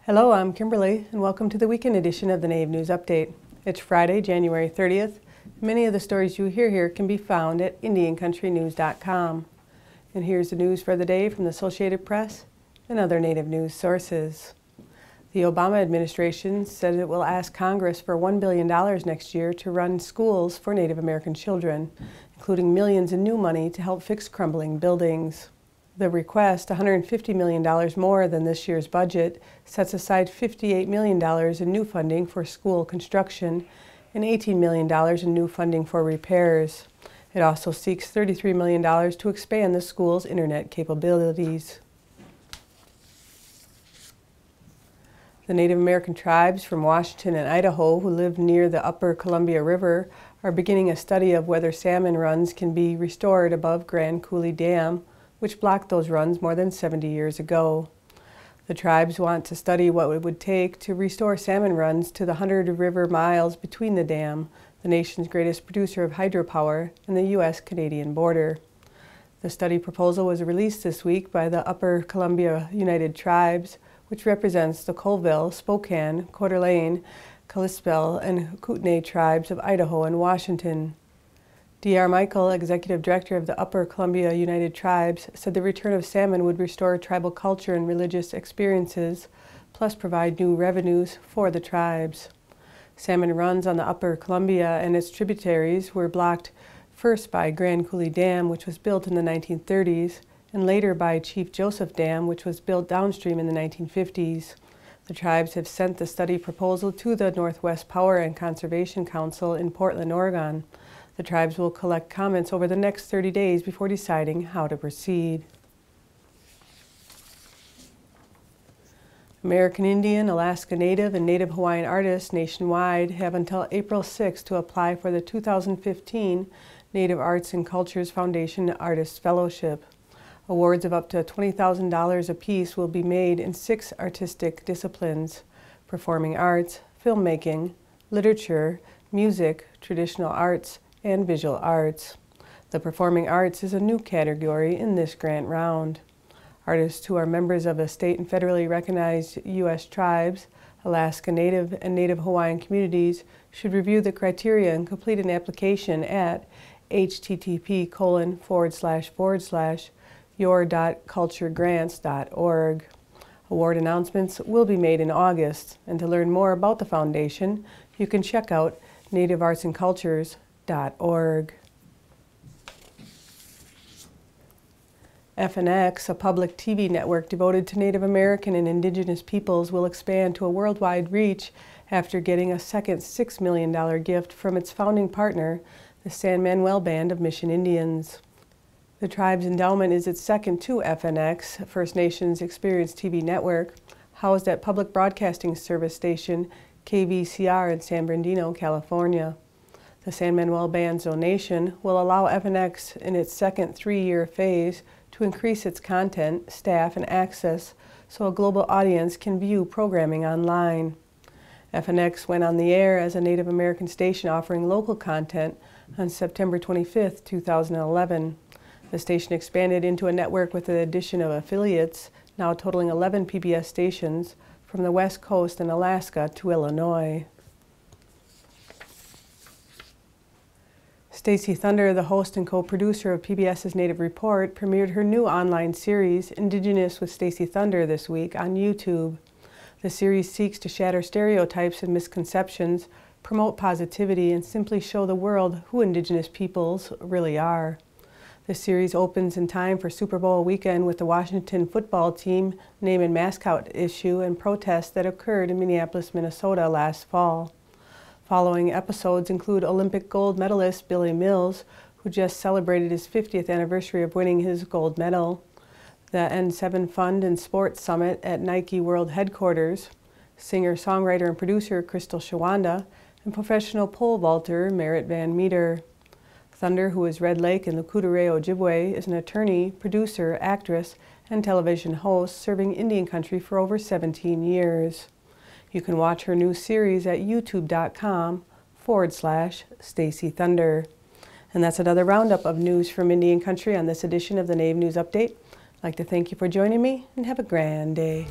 Hello, I'm Kimberlie, and welcome to the weekend edition of the Native News Update. It's Friday, January 30th. Many of the stories you hear here can be found at IndianCountryNews.com. And here's the news for the day from the Associated Press and other Native news sources. The Obama administration said it will ask Congress for $1 billion next year to run schools for Native American children, including millions in new money to help fix crumbling buildings. The request, $150 million more than this year's budget, sets aside $58 million in new funding for school construction and $18 million in new funding for repairs. It also seeks $33 million to expand the school's internet capabilities. The Native American tribes from Washington and Idaho who live near the upper Columbia River are beginning a study of whether salmon runs can be restored above Grand Coulee Dam, which blocked those runs more than 70 years ago. The tribes want to study what it would take to restore salmon runs to the 100 river miles between the dam, the nation's greatest producer of hydropower, and the U.S.-Canadian border. The study proposal was released this week by the Upper Columbia United Tribes, which represents the Colville, Spokane, Coeur d'Alene, Kalispel, and Kootenai tribes of Idaho and Washington. D.R. Michael, Executive Director of the Upper Columbia United Tribes, said the return of salmon would restore tribal culture and religious experiences, plus provide new revenues for the tribes. Salmon runs on the Upper Columbia and its tributaries were blocked first by Grand Coulee Dam, which was built in the 1930s, and later by Chief Joseph Dam, which was built downstream in the 1950s. The tribes have sent the study proposal to the Northwest Power and Conservation Council in Portland, Oregon. The tribes will collect comments over the next 30 days before deciding how to proceed. American Indian, Alaska Native, and Native Hawaiian artists nationwide have until April 6 to apply for the 2015 Native Arts and Cultures Foundation Artist Fellowship. Awards of up to $20,000 apiece will be made in 6 artistic disciplines: performing arts, filmmaking, literature, music, traditional arts, and visual arts. The performing arts is a new category in this grant round. Artists who are members of the state and federally recognized U.S. tribes, Alaska Native, and Native Hawaiian communities should review the criteria and complete an application at http://your.culturegrants.org. Award announcements will be made in August, and to learn more about the foundation, you can check out nativeartsandcultures.org. FNX, a public TV network devoted to Native American and Indigenous peoples, will expand to a worldwide reach after getting a second $6 million gift from its founding partner, the Manuel Band of Mission Indians. The tribe's endowment is its second to FNX, First Nations Experience TV network, housed at public broadcasting service station KVCR in San Bernardino, California. The San Manuel Band's donation will allow FNX in its second 3-year phase to increase its content, staff, and access so a global audience can view programming online. FNX went on the air as a Native American station offering local content on September 25, 2011. The station expanded into a network with the addition of affiliates, now totaling 11 PBS stations from the West Coast and Alaska to Illinois. Stacey Thunder, the host and co-producer of PBS's Native Report, premiered her new online series, Indigenous with Stacey Thunder, this week on YouTube. The series seeks to shatter stereotypes and misconceptions, promote positivity, and simply show the world who Indigenous peoples really are. The series opens in time for Super Bowl weekend with the Washington football team name and mascot issue and protests that occurred in Minneapolis, Minnesota last fall. Following episodes include Olympic gold medalist Billy Mills, who just celebrated his 50th anniversary of winning his gold medal, the N7 Fund and Sports Summit at Nike World Headquarters, singer, songwriter, and producer Crystal Shawanda, and professional pole vaulter Merritt Van Meter. Thunder, who is Red Lake and Lukutere Ojibwe, is an attorney, producer, actress, and television host serving Indian country for over 17 years. You can watch her new series at youtube.com/Stacey Thunder. And that's another roundup of news from Indian Country on this edition of the Native News Update. I'd like to thank you for joining me and have a grand day.